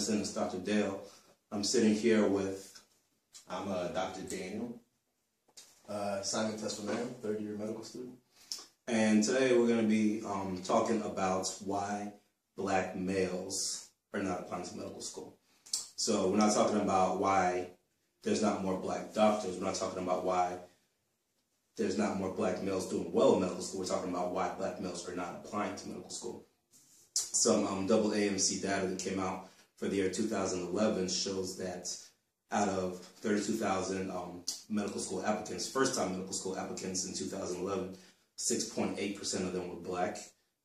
Diversemedicine. It's Dr. Dale. I'm sitting here with... I'm Dr. Daniel. Simon Tesfamano, third-year medical student. And today we're going to be talking about why black males are not applying to medical school. So we're not talking about why there's not more black doctors. We're not talking about why there's not more black males doing well in medical school. We're talking about why black males are not applying to medical school. Some AANC data that came out for the year 2011 shows that out of 32,000 medical school applicants, first-time medical school applicants in 2011, 6.8% of them were black.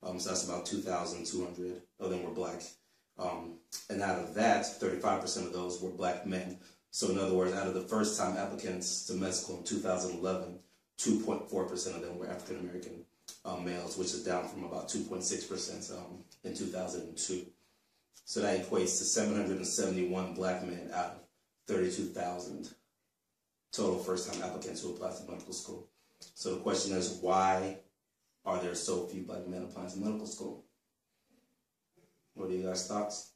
So that's about 2,200 of them were black. And out of that, 35% of those were black men. So in other words, out of the first-time applicants to med school in 2011, 2.4% of them were African-American males, which is down from about 2.6% in 2002. So that equates to 771 black men out of 32,000 total first-time applicants who apply to medical school. So the question is, why are there so few black men applying to medical school? What are you guys' thoughts?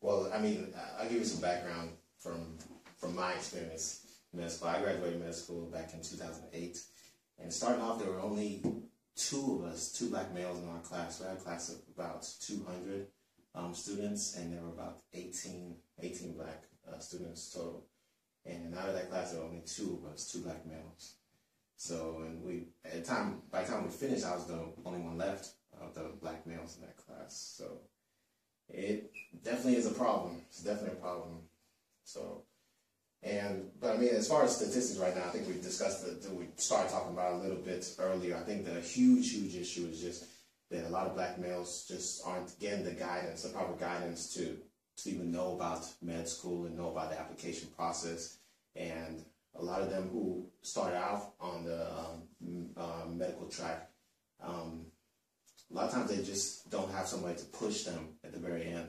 Well, I mean, I'll give you some background from my experience in med school. I graduated med school back in 2008. And starting off, there were only two of us, two black males in our class. We had a class of about 200 students, and there were about 18 black students total. And out of that class, there were only two of us, two black males. So, and by the time we finished, I was the only one left of the black males in that class. So, it definitely is a problem. It's definitely a problem. So, but I mean, as far as statistics right now, I think we discussed we started talking about it a little bit earlier. I think the huge issue is just that a lot of black males just aren't getting the guidance, the proper guidance to even know about med school and know about the application process. And a lot of them who start out on the medical track, a lot of times they just don't have somebody to push them at the very end.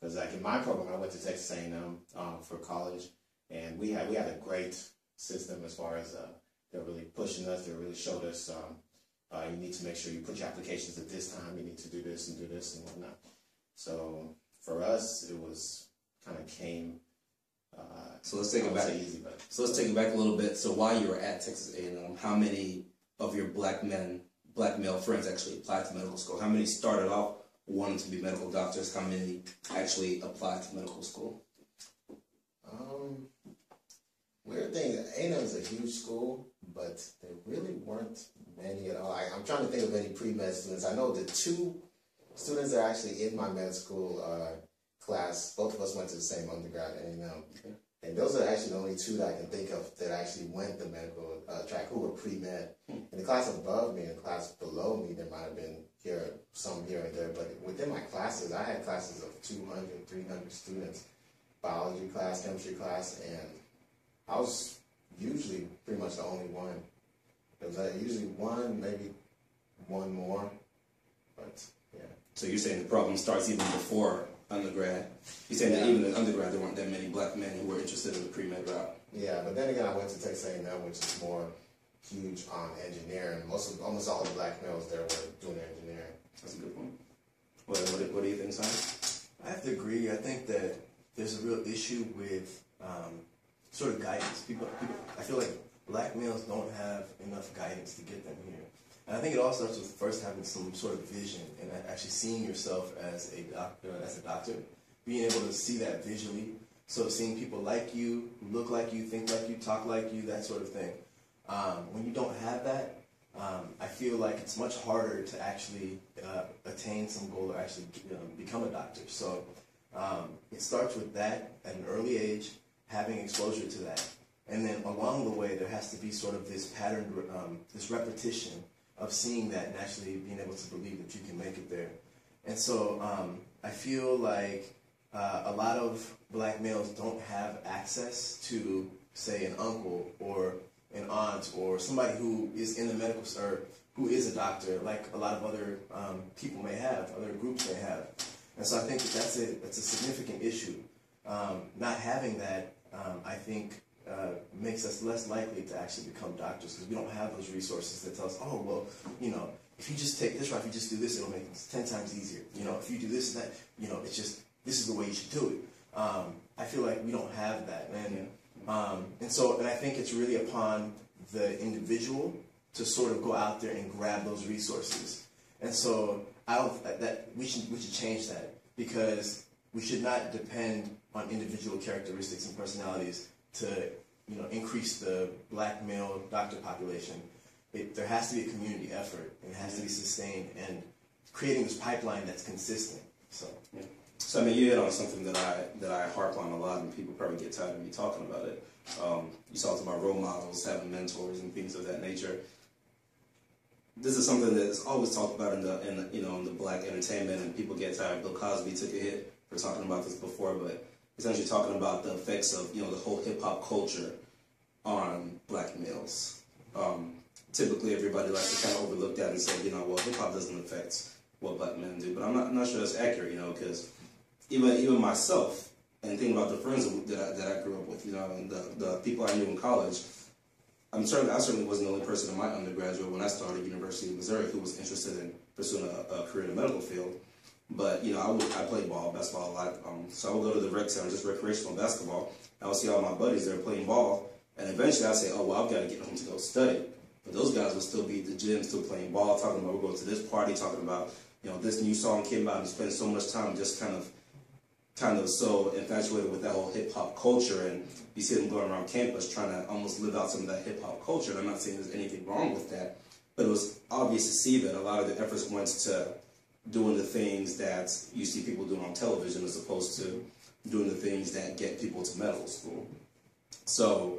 Because like in my program, I went to Texas A&M for college, and we had a great system as far as they're really pushing us. They really showed us you need to make sure you put your applications at this time. You need to do this and whatnot. So for us, it was kind of came. So let's take it back. Easy, but so let's take it back a little bit. So while you were at Texas A&M, how many of your black male friends actually applied to medical school? How many started off wanting to be medical doctors? How many actually applied to medical school? Weird thing, A&M is a huge school, but there really weren't many at all. I'm trying to think of any pre-med students. I know the two students that are actually in my med school class, both of us went to the same undergrad at A&M. Okay. And those are actually the only two that I can think of that actually went the medical track who were pre-med. In the class above me and the class below me, there might have been some here and there, but within my classes, I had classes of 200, 300 students, biology class, chemistry class, and I was usually pretty much the only one. There was usually one, maybe one more, but yeah. So you're saying the problem starts even before undergrad? You're saying that even in undergrad there weren't that many black men who were interested in the pre-med route? Yeah, but then again, I went to Texas A&M, which is more huge on engineering. Almost all the black males there were doing engineering. That's a good point. What do you think, Simon? I have to agree. I think that there's a real issue with sort of guidance. I feel like black males don't have enough guidance to get them here. And I think it all starts with first having some sort of vision and actually seeing yourself as a doctor, being able to see that visually. So seeing people like you, who look like you, think like you, talk like you, that sort of thing. When you don't have that, I feel like it's much harder to actually attain some goal or actually become a doctor. So it starts with that at an early age, having exposure to that. And then along the way, there has to be sort of this pattern, this repetition of seeing that and actually being able to believe that you can make it there. And so I feel like a lot of black males don't have access to, say, an uncle or an aunt or somebody who is in the medical, or who is a doctor, like a lot of other people may have, other groups may have. And so I think that that's a significant issue. Not having that, I think, makes us less likely to actually become doctors, because we don't have those resources that tell us, oh, well, you know, if you just take this route, if you just do this, it'll make it 10 times easier. You know, if you do this and that, you know, it's just, this is the way you should do it. I feel like we don't have that, and I think it's really upon the individual to sort of go out there and grab those resources. And so I don't that we should change that, because we should not depend on individual characteristics and personalities to, you know, increase the black male doctor population. There has to be a community effort, and it has to be sustained, and creating this pipeline that's consistent. So, yeah. So I mean, you hit on something that I harp on a lot, and people probably get tired of me talking about it. You talked about role models, having mentors, and things of that nature. This is something that's always talked about in the black entertainment, and people get tired. Bill Cosby took a hit for talking about this before, but essentially talking about the effects of, you know, the whole hip hop culture on black males. Typically, everybody likes to kind of overlook that and say, you know, well, hip hop doesn't affect what black men do, but I'm not sure that's accurate, you know, because even myself, and thinking about the friends that I grew up with, you know, and the people I knew in college, I certainly wasn't the only person in my undergraduate when I started University of Missouri who was interested in pursuing a career in the medical field. But, you know, I played basketball a lot, so I would go to the rec center, just recreational basketball. I would see all my buddies there playing ball, and eventually I'd say, oh, well, I've got to get home to go study. But those guys would still be at the gym, still playing ball, talking about, we're going to this party, talking about, you know, this new song came out, and spend so much time just kind of so infatuated with that whole hip-hop culture, and you see them going around campus trying to almost live out some of that hip-hop culture. And I'm not saying there's anything wrong with that, but it was obvious to see that a lot of the efforts went to doing the things that you see people doing on television as opposed to doing the things that get people to medical school. So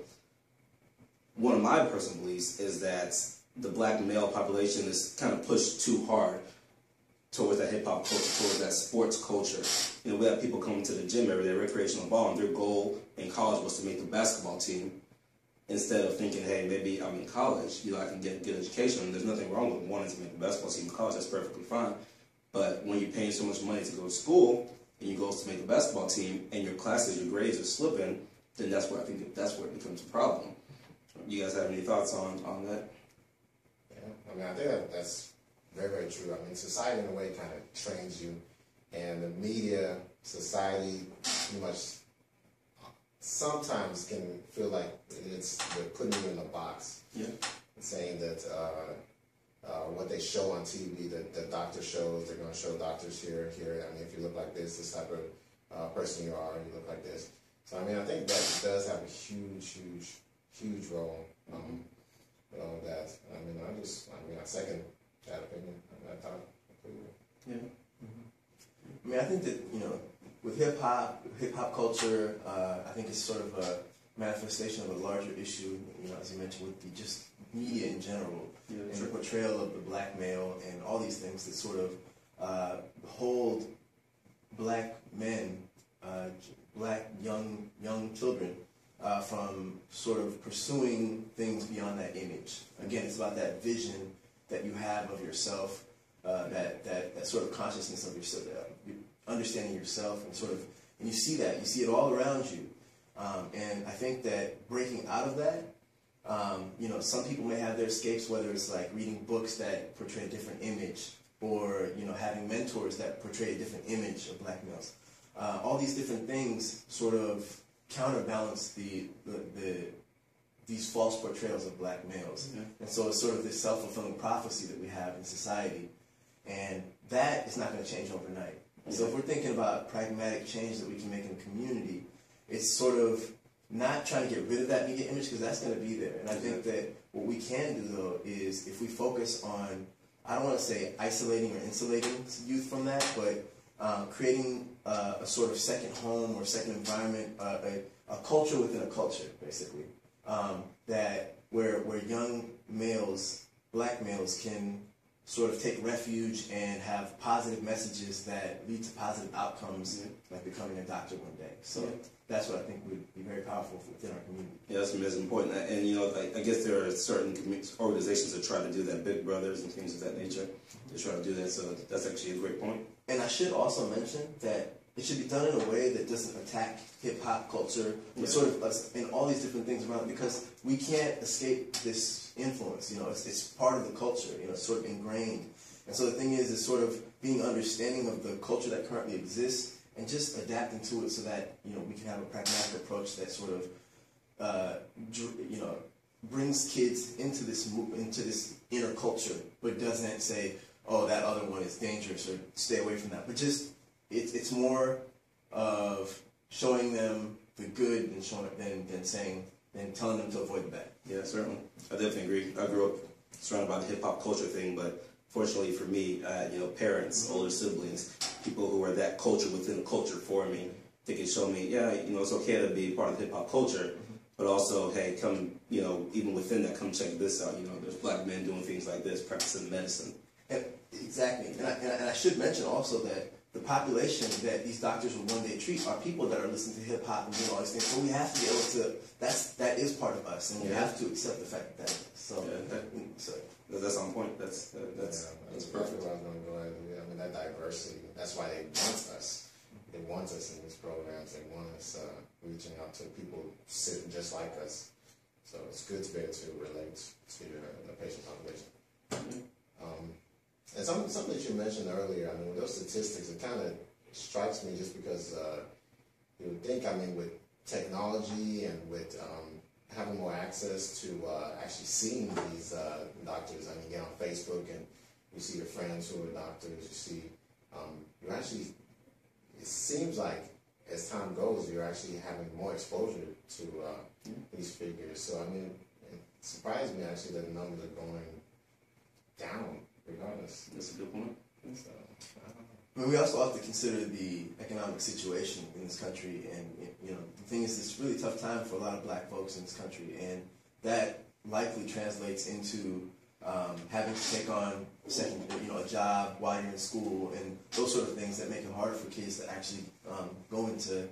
one of my personal beliefs is that the black male population is kind of pushed too hard towards that hip-hop culture, towards that sports culture. You know, we have people coming to the gym every day, recreational ball, and their goal in college was to make the basketball team, instead of thinking, hey, maybe I'm in college, you know, I can get a good education, and there's nothing wrong with wanting to make the basketball team in college, that's perfectly fine. But when you're paying so much money to go to school, and you go to make the basketball team, and your classes, your grades are slipping, then that's where I think that's where it becomes a problem. You guys have any thoughts on that? Yeah, I mean, I think that's very, very true. I mean, society in a way kind of trains you, and the media, society, pretty much sometimes can feel like they're putting you in a box. Yeah. Saying that what they show on TV, the doctor shows, they're going to show doctors here. I mean, if you look like this type of person you are, you look like this. So I mean, I think that does have a huge role. You know, that I second that opinion. I thought completely. Yeah. I mean, I think that, you know, with hip hop culture, I think it's sort of a manifestation of a larger issue. You know, as you mentioned, with the just media in general, and the portrayal of the black male and all these things that sort of hold black men, black young children, from sort of pursuing things beyond that image. Again, it's about that vision that you have of yourself, that sort of consciousness of yourself, understanding yourself, and you see it all around you. And I think that breaking out of that, you know, some people may have their escapes, whether it's like reading books that portray a different image, or, you know, having mentors that portray a different image of black males. All these different things sort of counterbalance these false portrayals of black males. Mm-hmm. And so it's sort of this self-fulfilling prophecy that we have in society, and that is not going to change overnight. Mm-hmm. So if we're thinking about pragmatic change that we can make in the community, it's sort of not trying to get rid of that media image, because that's going to be there. And I think that what we can do, though, is if we focus on, I don't want to say isolating or insulating youth from that, but creating a sort of second home or second environment, a culture within a culture, basically, that where young males, black males, can sort of take refuge and have positive messages that lead to positive outcomes, like becoming a doctor one day. So that's what I think would be very powerful within our community. Yeah, that's important. And, you know, I guess there are certain organizations that try to do that, Big Brothers and things of that nature. They try to do that, so that's actually a great point. And I should also mention that it should be done in a way that doesn't attack hip-hop culture, but sort of in all these different things around it, because we can't escape this influence. You know, it's part of the culture. You know, it's sort of ingrained. And so the thing is sort of being understanding of the culture that currently exists and just adapting to it so that, you know, we can have a pragmatic approach that sort of, you know, brings kids into this inner culture, but doesn't say, oh, that other one is dangerous or stay away from that. But just, it's more of showing them the good and than telling them to avoid the bad. Yeah, certainly. I definitely agree. I grew up surrounded by the hip-hop culture thing, but fortunately for me, I had, you know, parents, older siblings, people who were that culture within the culture for me. They could show me, yeah, you know, it's okay to be part of the hip-hop culture, but also, hey, come, you know, even within that, come check this out. You know, there's black men doing things like this, practicing medicine. Exactly. And I should mention also that the population that these doctors will one day treat are people that are listening to hip-hop and doing all these things. So we have to be able to, that is part of us, and we have to accept the fact that so. Yeah, that's on point. That's perfect. That's perfect. Where I was going to go at. I mean, that diversity. That's why they want us. They want us in these programs. They want us reaching out to people sitting just like us. So it's good to be able to relate to the patient population. And something that you mentioned earlier, I mean, with those statistics, it kind of strikes me just because you would think, I mean, with technology and with having more access to actually seeing these doctors, I mean, you get on Facebook and you see your friends who are doctors, you see, you actually, it seems like as time goes, you're actually having more exposure to these figures. So, I mean, it surprised me actually that the numbers are going down regardless. That's a good point. So, but we also have to consider the economic situation in this country, and you know, the thing is, it's a really tough time for a lot of black folks in this country, and that likely translates into having to take on a job while you're in school, and those sort of things that make it harder for kids to actually go into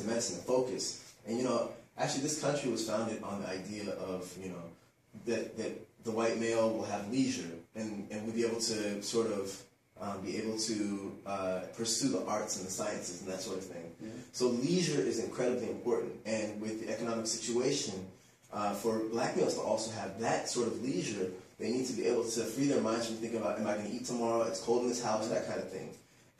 medicine and focus. And you know, actually, this country was founded on the idea of, you know, that the white male will have leisure and will be able to sort of pursue the arts and the sciences and that sort of thing. Yeah. So leisure is incredibly important, and with the economic situation, for black males to also have that sort of leisure, they need to be able to free their minds from thinking about, am I going to eat tomorrow? It's cold in this house, that kind of thing.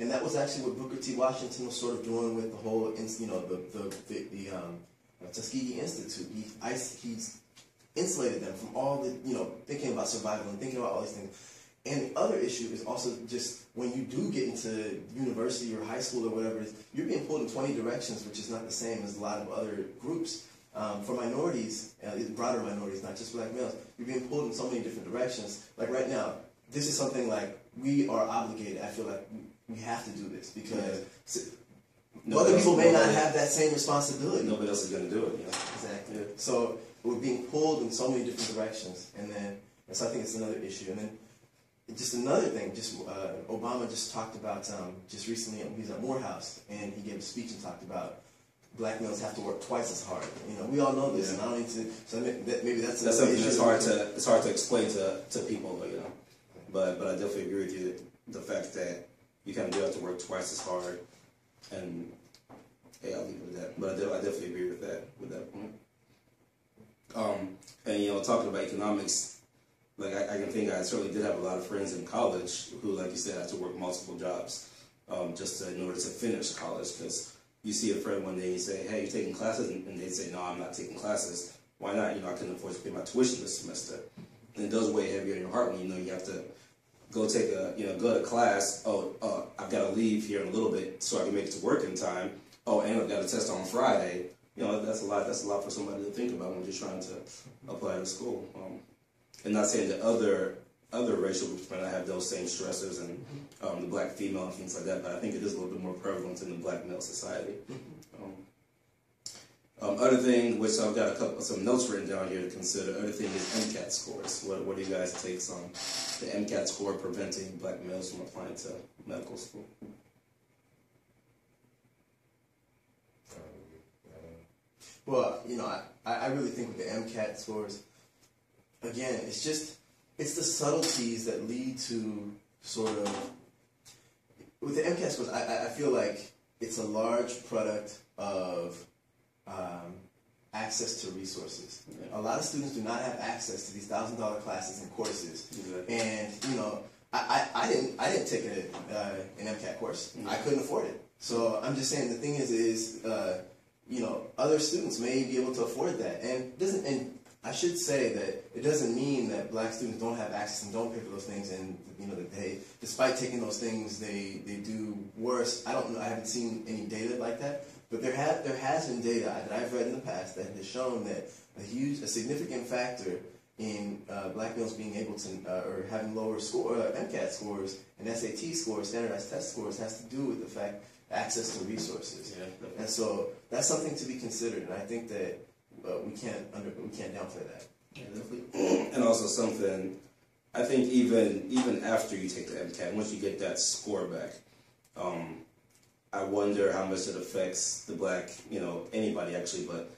And that was actually what Booker T. Washington was sort of doing with the whole, you know, the Tuskegee Institute. He's insulated them from all the, you know, thinking about survival and thinking about all these things. And the other issue is also just when you do get into university or high school or whatever it is, you're being pulled in 20 directions, which is not the same as a lot of other groups. For minorities, broader minorities, not just black males, you're being pulled in so many different directions. Like right now, this is something like we are obligated. I feel like we have to do this because other people may not have that same responsibility. Nobody else is going to do it. You know? Exactly. Yeah. So we're being pulled in so many different directions, and so I think it's another issue. And then just another thing, Obama just talked about just recently. He was at Morehouse, and he gave a speech and talked about black males have to work twice as hard. You know, we all know this, and I don't need to. So maybe that's something that's hard to explain to people, you know. But I definitely agree with you. The fact that you kind of do have to work twice as hard, and hey, I'll leave it at that. But I definitely agree with that point. And you know, talking about economics, like I can think I certainly did have a lot of friends in college who, like you said, had to work multiple jobs in order to finish college. Because you see a friend one day, you say, "Hey, you're taking classes," and they say, "No, I'm not taking classes." Why not? You know, I couldn't afford to pay my tuition this semester. And it does weigh heavy on your heart when you know you have to go to class. Oh, I've got to leave here in a little bit so I can make it to work in time. Oh, and I've got a test on Friday. You know, that's a lot. That's a lot for somebody to think about when you're trying to apply to school. And not saying that other racial groups might not have those same stressors, and the black female and things like that. But I think it is a little bit more prevalent in the black male society. Other thing, which I've got some notes written down here to consider. Other thing is MCAT scores. What are you guys' takes on the MCAT score preventing black males from applying to medical school? Well, you know, I really think with the MCAT scores, again, it's the subtleties that lead to sort of, with the MCAT scores, I feel like it's a large product of access to resources. A lot of students do not have access to these $1,000 classes and courses. And you know, I didn't take an MCAT course. I couldn't afford it. So I'm just saying the thing is you know, other students may be able to afford that, and I should say that it doesn't mean that black students don't have access and don't pay for those things, and you know that they, despite taking those things, they do worse. I don't know. I haven't seen any data like that, but there has been data that I've read in the past that has shown that a significant factor in black males being able to or having lower MCAT scores and SAT scores, standardized test scores, has to do with the fact access to resources. And so that's something to be considered, and I think that we can't downplay that. And also something, I think even after you take the MCAT, once you get that score back, I wonder how much it affects the black, you know, anybody actually, but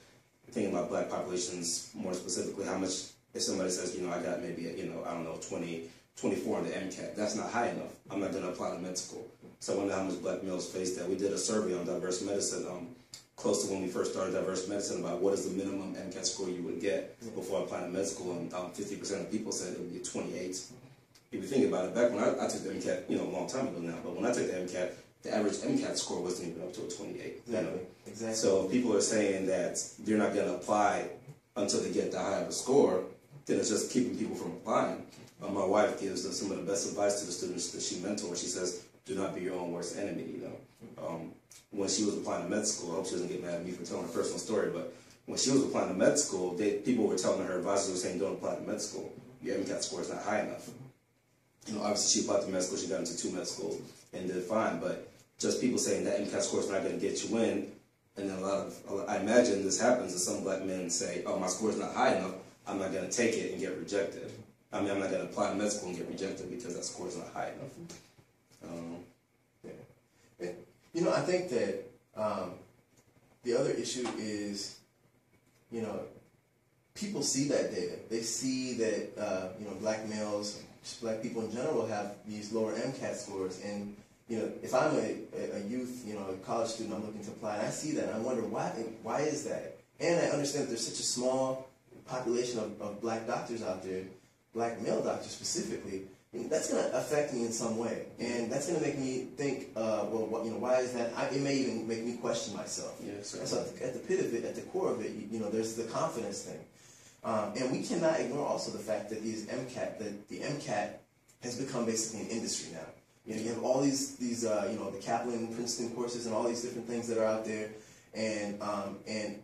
thinking about black populations more specifically, how much, if somebody says, you know, I got maybe, you know, I don't know, 24 on the MCAT, that's not high enough. I'm not going to apply to med school. So I wonder how much black males face that. We did a survey on diverse medicine, close to when we first started diverse medicine, about what is the minimum MCAT score you would get before applying to med school, and 50% of people said it would be 28. If you think about it, back when I took the MCAT, you know, a long time ago now, but when I took the MCAT, the average MCAT score wasn't even up to a 28. Exactly. You know? Exactly. So people are saying that they're not going to apply until they get the high of a score, then it's just keeping people from applying. My wife gives some of the best advice to the students that she mentors. She says, do not be your own worst enemy, you know. When she was applying to med school, I hope she doesn't get mad at me for telling her personal story, but when she was applying to med school, people were telling her, advisors were saying, don't apply to med school. Your MCAT score is not high enough. You know, obviously she applied to med school, she got into 2 med schools and did fine, but just people saying that MCAT score is not going to get you in, and then I imagine this happens, that some black men say, oh, my score is not high enough, I'm not going to take it and get rejected. I mean, I'm not going to apply to med school and get rejected because that score is not high enough. You know, I think that the other issue is, you know, people see that data. They see that, you know, black males, black people in general have these lower MCAT scores. And, you know, if I'm a youth, you know, a college student, I'm looking to apply, and I see that, and I wonder, why is that? And I understand that there's such a small population of black doctors out there, black male doctors specifically. That's going to affect me in some way, and that's going to make me think, well, what, you know, why is that? It may even make me question myself. Yes, and so at the pit of it, at the core of it, you know, there's the confidence thing, and we cannot ignore also the fact that the MCAT has become basically an industry now. You know, you have all these you know, the Kaplan, Princeton courses, and all these different things that are out there, and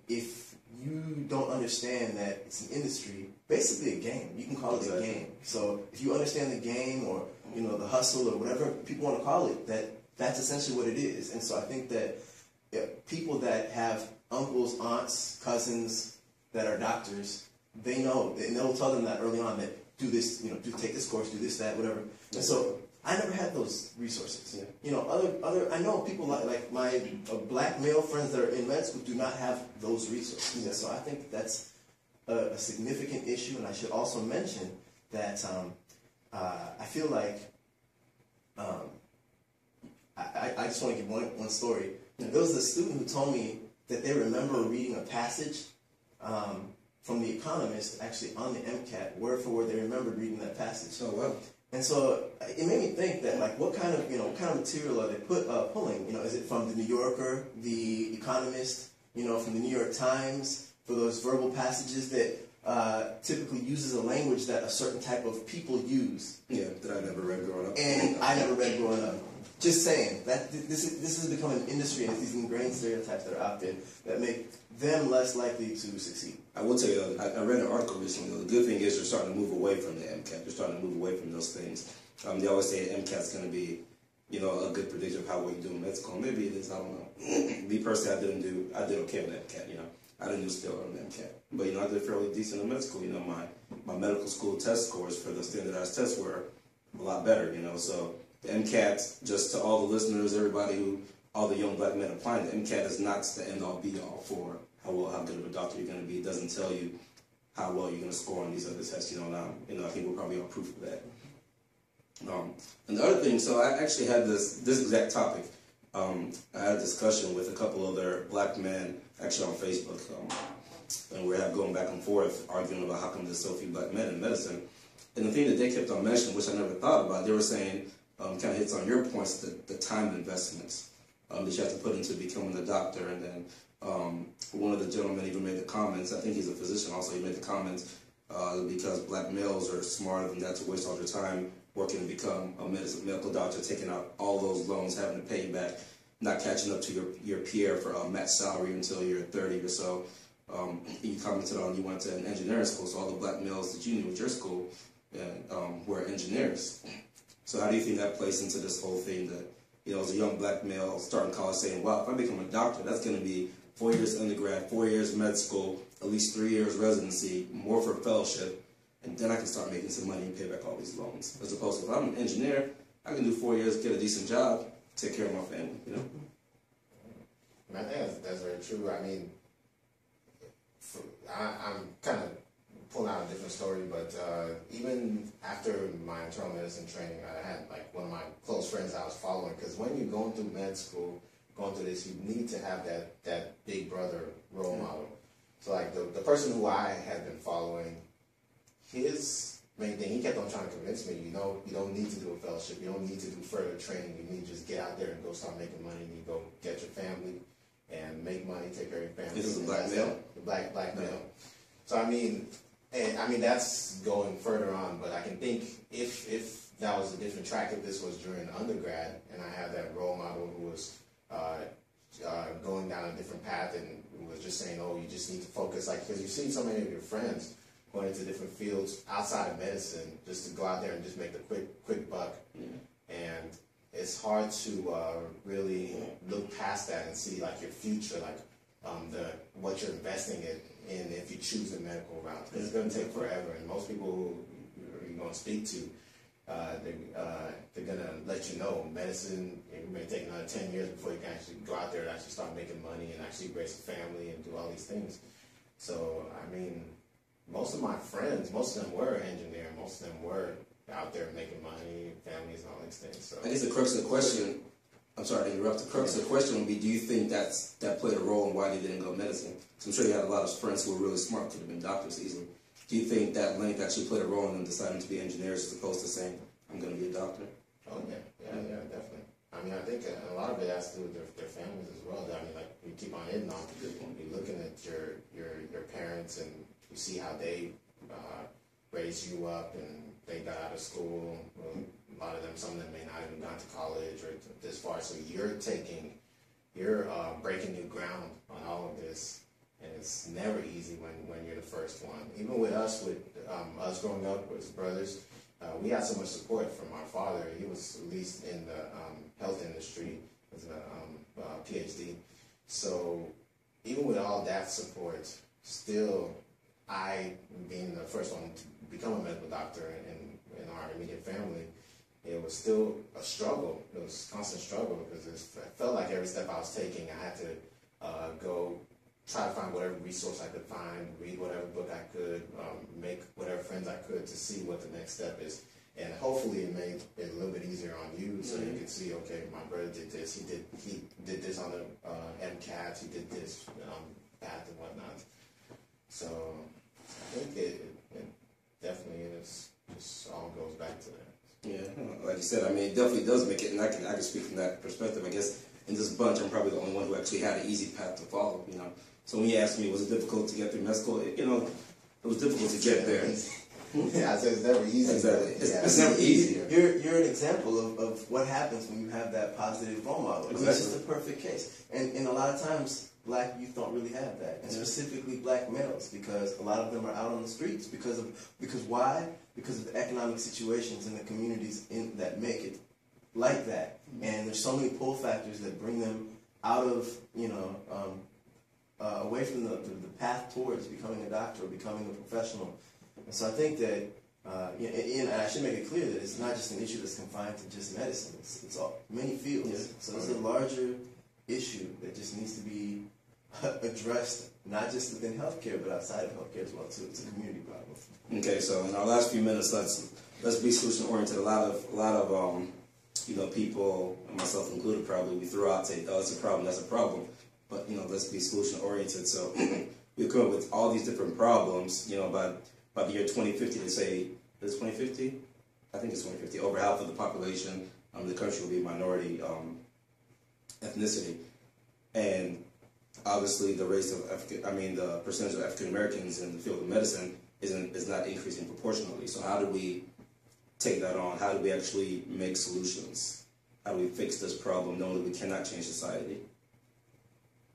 if you don't understand that it's an industry, basically a game. You can call it a game. So if you understand the game, or you know, the hustle, or whatever people want to call it, that's essentially what it is. And so I think that people that have uncles, aunts, cousins that are doctors, they know, and they'll tell them that early on, that do this, you know, take this course, do this, that, whatever. And so I never had those resources. Yeah. You know, I know people like my black male friends that are in med school do not have those resources. Yeah. So I think that's a significant issue, and I should also mention that I feel like I just want to give one story. There was a student who told me that they remember reading a passage from the Economist, actually on the MCAT, word for word. They remembered reading that passage. Oh wow! And so it made me think that, like, what kind of material are they pulling? You know, is it from the New Yorker, the Economist, you know, from the New York Times, for those verbal passages that typically uses a language that a certain type of people use? Yeah, that I never read growing up. And I never read growing up. Just saying that this has become an industry, and it's these ingrained stereotypes that are out there that make them less likely to succeed. I will tell you, I read an article recently. The good thing is they're starting to move away from the MCAT. They're starting to move away from those things. They always say MCAT's going to be, you know, a good predictor of how well you do in med school. Maybe it is. I don't know. Me personally, I did okay with MCAT. You know, I didn't do stellar on the MCAT, but you know, I did fairly decent in med school. You know, my medical school test scores for the standardized tests were a lot better. You know, so the MCAT, just to all the listeners, everybody all the young black men applying, the MCAT is not the end-all be-all for how good of a doctor you're going to be. It doesn't tell you how well you're going to score on these other tests. You know, I think we're probably all proof of that. And the other thing, so I actually had this exact topic. I had a discussion with a couple other black men, actually on Facebook. and we're going back and forth arguing about how come there's so few black men in medicine. And the thing that they kept on mentioning, which I never thought about, they were saying, kind of hits on your points, the time investments that you have to put into becoming a doctor. And then one of the gentlemen even made the comments, I think he's a physician also, he made the comments, because black males are smarter than that to waste all their time working to become a medical doctor, taking out all those loans, having to pay back, not catching up to your peer for a match salary until you're 30 or so. You commented on you went to an engineering school, so all the black males that you knew at your school were engineers. So how do you think that plays into this whole thing that, you know, as a young black male starting college saying, wow, if I become a doctor, that's going to be 4 years undergrad, 4 years med school, at least 3 years residency, more for fellowship, and then I can start making some money and pay back all these loans. As opposed to if I'm an engineer, I can do 4 years, get a decent job, take care of my family, you know? I think that's very true. I mean, I'm kind of pulling out a different story, but even after my internal medicine training, I had like one of my close friends I was following, because when you're going through med school, going through this, you need to have that big brother role model. So like the person who I had been following, his main thing, he kept on trying to convince me, you know, you don't need to do a fellowship, you don't need to do further training, you need to just get out there and go start making money, and you go get your family and make money, take care of your family. This is a black male? The black male. So I mean, that's going further on, but I can think if that was a different track, if this was during undergrad and I had that role model who was going down a different path and was just saying, oh, you just need to focus, like, because you see so many of your friends going into different fields outside of medicine just to go out there and just make the quick buck. And it's hard to really look past that and see like your future, like what you're investing in if you choose the medical route. Because it's going to take forever, and most people who you're going to speak to, they're going to let you know medicine, it may take another 10 years before you can actually go out there and actually start making money and actually raise a family and do all these things. So, I mean, most of my friends, most of them were engineers, most of them were out there making money, families, and all these things. So I guess the crux of the question, I'm sorry to interrupt, the crux of the question would be, do you think that played a role in why they didn't go medicine? So I'm sure you had a lot of friends who were really smart, could have been doctors easily. Do you think that length actually played a role in them deciding to be engineers as opposed to saying, I'm going to be a doctor? Oh, yeah, definitely. I mean, I think a lot of it has to do with their families as well. I mean, like, you keep on hitting on, you're looking at your parents and you see how they raised you up and they got out of school. Well, a lot of them, some of them may not even gone to college or this far. So you're breaking new ground on all of this. And it's never easy when you're the first one. Even with us us growing up as brothers, we had so much support from our father. He was at least in the health industry as a PhD. So even with all that support, still I, being the first one to become a medical doctor in our immediate family, it was still a struggle. It was a constant struggle because it felt like every step I was taking, I had to go try to find whatever resource I could find, read whatever book I could, make whatever friends I could to see what the next step is. And hopefully it made it a little bit easier on you, so you could see, okay, my brother did this, he did this on the MCAT, he did this path and whatnot. So I think it definitely is, just all goes back to that. Yeah, like you said, I mean, it definitely does make it, and I can speak from that perspective. I guess in this bunch, I'm probably the only one who actually had an easy path to follow, you know. So when you asked me, was it difficult to get through med school, you know, it was difficult to get there. Yeah, I said it's never easy. Exactly. It's never easy. You're an example of what happens when you have that positive role model. Exactly. That's just the perfect case. And a lot of times, black youth don't really have that, and specifically black males, because a lot of them are out on the streets because why? Because of the economic situations in the communities that make it like that. And there's so many pull factors that bring them out of, you know, away from the path towards becoming a doctor or becoming a professional. And so I think that, and I should make it clear that it's not just an issue that's confined to just medicine. It's all, many fields. Yeah. So it's a larger issue that just needs to be addressed, not just within healthcare, but outside of healthcare as well too. It's a community problem. Okay, so in our last few minutes, let's be solution oriented. A lot of you know, people, and myself included, probably we throw out, say, oh, it's a problem, that's a problem. But you know, let's be solution oriented. So we come up with all these different problems. You know, by the year 2050, they say, is it 2050? I think it's 2050. Over half of the population of the country will be minority ethnicity, and obviously the race of the percentage of African Americans in the field of medicine is not increasing proportionally. So how do we take that on? How do we actually make solutions? How do we fix this problem knowing that we cannot change society?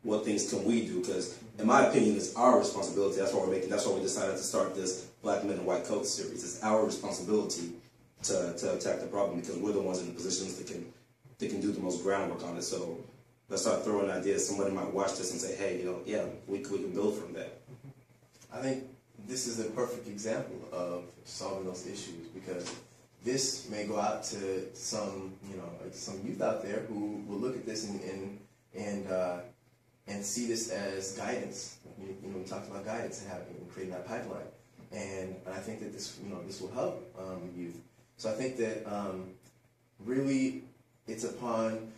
What things can we do? Because in my opinion, it's our responsibility. That's why we decided to start this Black Men in White Coats series. It's our responsibility to attack the problem, because we're the ones in the positions that can do the most groundwork on it. So let's start throwing ideas. Somebody might watch this and say, hey, yeah, we can build from that. I think this is a perfect example of solving those issues, because this may go out to some youth out there who will look at this and see this as guidance. We talked about guidance and creating that pipeline, and I think that this will help youth. So I think that really it's upon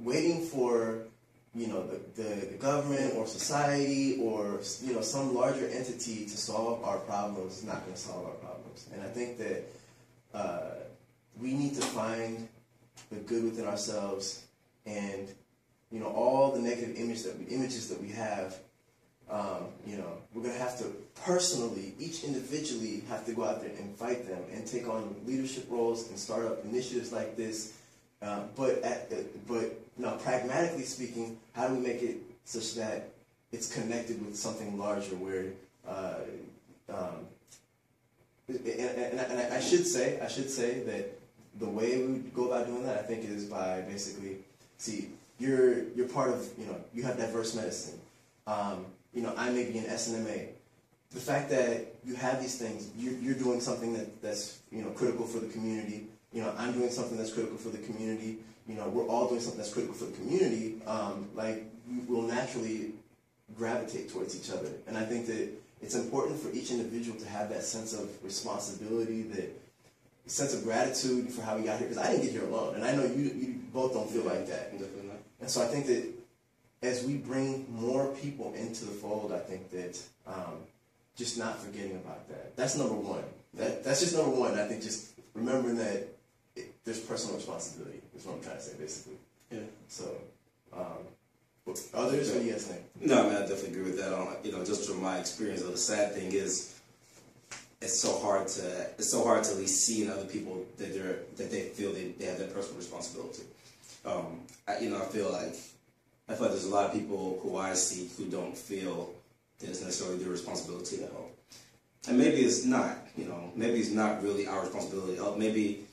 waiting for the government or society or some larger entity to solve our problems is not going to solve our problems. And I think that we need to find the good within ourselves, and all the negative images that we have. We're going to have to personally, each individually, have to go out there and fight them and take on leadership roles and start up initiatives like this. But now, pragmatically speaking, how do we make it such that it's connected with something larger? Where, and I should say that the way we would go about doing that, I think, is by basically, you're part of, you have diverse medicine. I may be an SNMA. The fact that you have these things, you're doing something that's critical for the community. I'm doing something that's critical for the community. We're all doing something that's critical for the community. We'll naturally gravitate towards each other. And I think that it's important for each individual to have that sense of responsibility, that sense of gratitude for how we got here. Because I didn't get here alone, and I know you both don't feel like that. Definitely not. And so I think that as we bring more people into the fold, I think that just not forgetting about that. That's number one. That's just number one. I think just remembering that there's personal responsibility is what I'm trying to say, basically. Yeah. So, others, what do you guys think? No, I definitely agree with that. Just from my experience, the sad thing is, it's so hard to at least see in other people that they feel they have that personal responsibility. I feel like there's a lot of people who I see who don't feel that it's necessarily their responsibility to help. And maybe it's not, maybe it's not really our responsibility to help. Maybe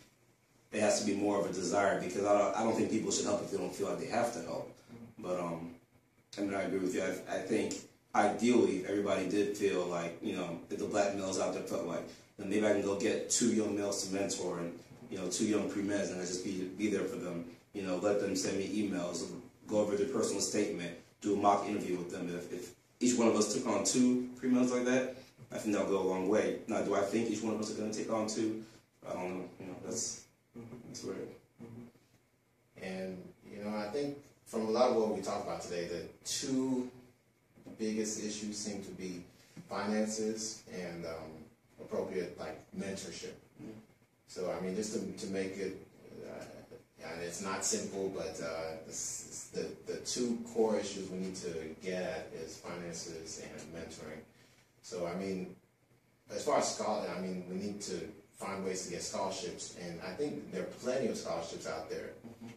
it has to be more of a desire, because I don't think people should help if they don't feel like they have to help. But, I agree with you. I think ideally, if everybody did feel like, if the black males out there felt like, then maybe I can go get 2 young males to mentor and, 2 young pre-meds, and I just be there for them. Let them send me emails, go over their personal statement, do a mock interview with them. If each one of us took on 2 pre-meds like that, I think that'll go a long way. Now, do I think each one of us are going to take on 2? I don't know. That's weird. And, I think from a lot of what we talked about today, the 2 biggest issues seem to be finances and appropriate, mentorship. So, just to make it, and it's not simple, but the 2 core issues we need to get at is finances and mentoring. So, as far as we need to find ways to get scholarships, and I think there are plenty of scholarships out there.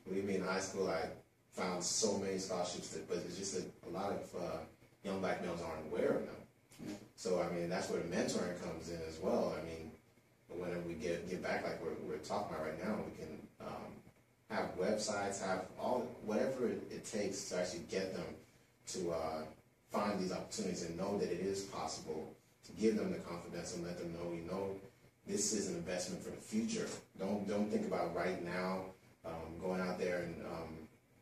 Believe me, in high school, I found so many scholarships, but it's just that a lot of young black males aren't aware of them. So, that's where the mentoring comes in as well. Whenever we get back, like we're talking about right now, we can have websites, have whatever it takes to actually get them to find these opportunities and know that it is possible, to give them the confidence and let them know, this is an investment for the future. Don't think about right now going out there and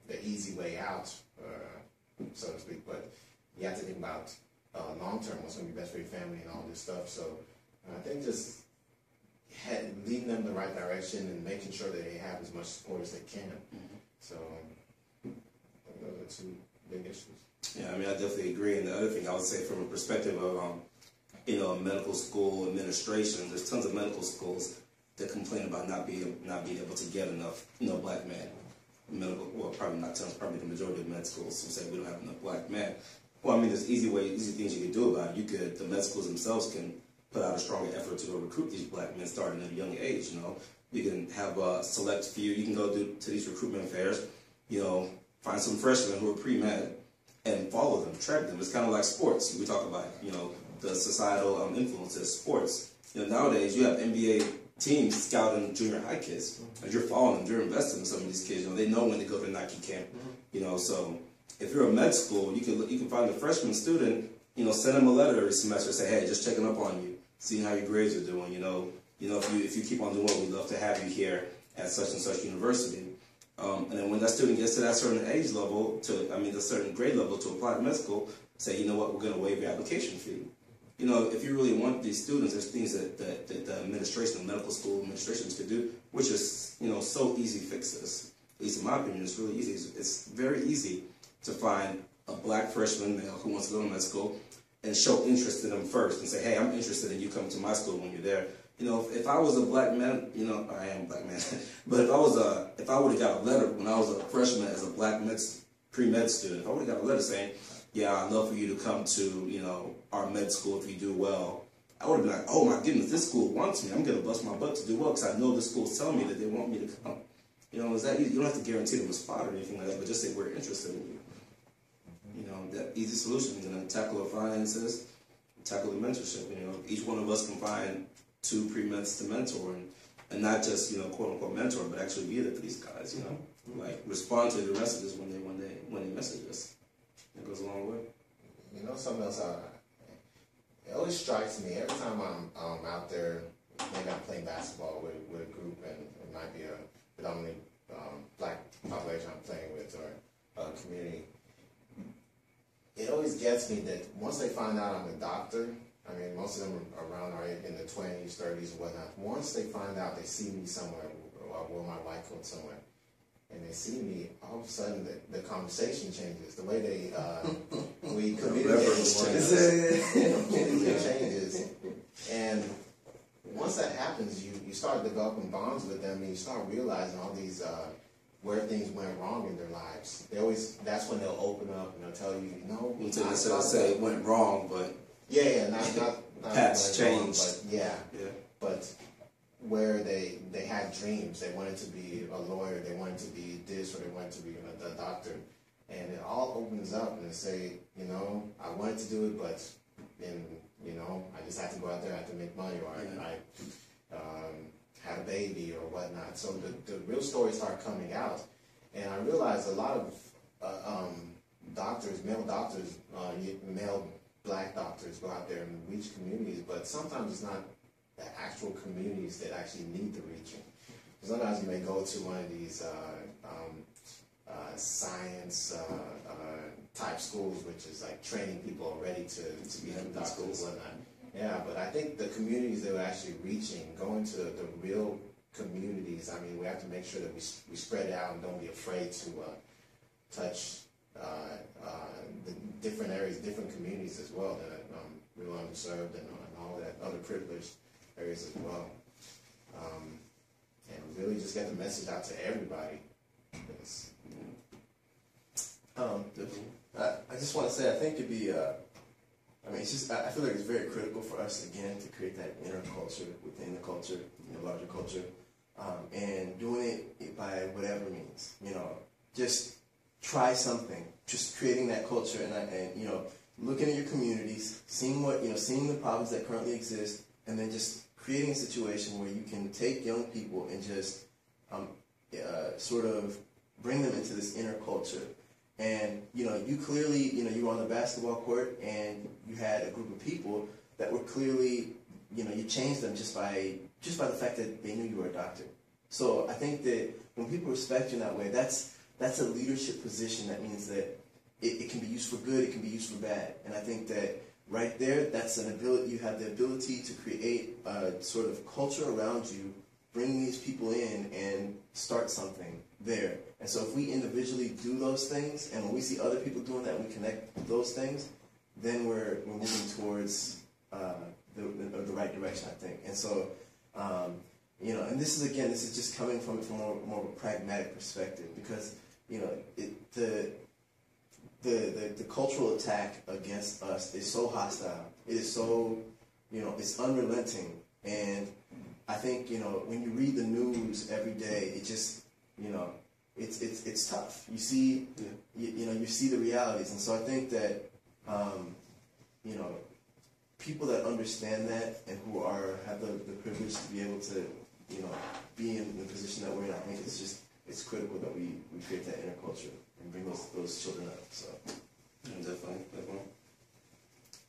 the easy way out, so to speak, but you have to think about long term, what's going to be best for your family and all this stuff. So I think just leading them in the right direction and making sure that they have as much support as they can. So those are 2 big issues. Yeah, I mean, I definitely agree. And the other thing I would say from a perspective of, medical school administration, there's tons of medical schools that complain about not being able to get enough, black men. Probably not tons, probably the majority of med schools will say we don't have enough black men. Well, I mean, there's easy things you can do about it. The med schools themselves can put out a stronger effort to recruit these black men starting at a young age, You can have a select few, you can go to these recruitment fairs, find some freshmen who are pre-med and follow them, track them. It's kind of like sports. We talk about, the societal influences, sports. Nowadays you have NBA teams scouting junior high kids. As you're following them, you're investing in some of these kids. They know when to go to Nike camp. So if you're a med school, you can find a freshman student, send them a letter every semester, say, hey, just checking up on you, seeing how your grades are doing. If you keep on doing well, we'd love to have you here at such and such university. And then when that student gets to that certain age level, the certain grade level to apply to med school, say, you know what, we're going to waive your application fee. If you really want these students, there's things that the administration, the medical school administrations could do, which is, so easy fixes. At least in my opinion, it's really easy. It's very easy to find a black freshman male who wants to go to med school and show interest in them first and say, hey, I'm interested in you coming to my school when you're there. If I was a black man, I am a black man, but if I would have got a letter when I was a freshman as a black pre-med student, if I would have got a letter saying, yeah, I'd love for you to come to, our med school if you do well, I would have been like, oh my goodness, this school wants me. I'm going to bust my butt to do well because I know this school's telling me that they want me to come. Is that easy? You don't have to guarantee them a spot or anything like that, but just say we're interested in you. That easy solution. Tackle the finances, tackle the mentorship. Each one of us can find 2 pre-meds to mentor and not just, quote unquote mentor, but actually be there for these guys, like respond to the messages when they message us. It goes a long way. Something else it always strikes me every time I'm out there, maybe I'm playing basketball with a group and it might be a predominantly black population I'm playing with or a community. It always gets me that once they find out I'm a doctor, most of them are around are in the 20s, 30s, and whatnot. Once they find out, they see me somewhere, or I wore my white coat somewhere, and they see me, all of a sudden the conversation changes. The way we communicate changes. And once that happens, you start developing bonds with them, and you start realizing all these where things went wrong in their lives. That's when they'll open up and they'll tell you, until they say it went wrong, but not paths changed. But where they had dreams, they wanted to be a lawyer, they wanted to be this, or they wanted to be a doctor, and it all opens up and they say, I wanted to do it, but I just had to go out there, I had to make money, or I had a baby or whatnot. So the real stories start coming out, and I realized a lot of doctors, male black doctors go out there and reach communities, but sometimes it's not the actual communities that actually need the reaching. Sometimes you may go to one of these science type schools, which is like training people already to become doctors and whatnot. Yeah, but I think the communities that we're actually reaching, going to the real communities, we have to make sure that we spread it out and don't be afraid to touch the different areas, different communities as well that are real underserved and all that other privileged areas as well. And really just get the message out to everybody. I just want to say, I think it'd be, I feel like it's very critical for us, again, to create that inner culture within the culture, larger culture, and doing it by whatever means, just try something, just creating that culture and looking at your communities, seeing seeing the problems that currently exist, and then just creating a situation where you can take young people and just sort of bring them into this inner culture. And you clearly, you were on the basketball court and you had a group of people that were clearly, you changed them just by the fact that they knew you were a doctor. So I think that when people respect you in that way, that's a leadership position. That means that it can be used for good, it can be used for bad. And I think that right there, that's an ability. You have the ability to create a sort of culture around you, bring these people in and start something. there. And so if we individually do those things, and when we see other people doing that, we connect those things, then we're moving towards the right direction, I think. And so, you know, and this is just coming from more of a pragmatic perspective, because, you know, the cultural attack against us is so hostile. It is so, you know, it's unrelenting. And I think, you know, when you read the news every day, it just, you know, it's tough. You see, you know, you see the realities. And so I think that, you know, people that understand that and who have the privilege to be able to, you know, be in the position that we're in, I think it's critical that we create that inner culture and bring those children up. So definitely.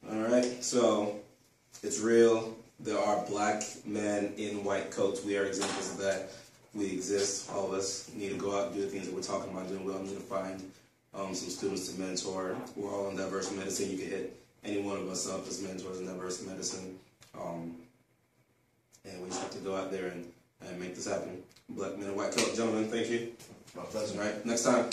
All right, so it's real. There are black men in white coats. We are examples of that. We exist. All of us need to go out and do the things that we're talking about doing. We all need to find some students to mentor. We're all in diverse medicine. You can hit any one of us up as mentors in diverse medicine. And we just have to go out there and make this happen. Black men in white coat. Gentlemen, thank you. my pleasure. All right, next time.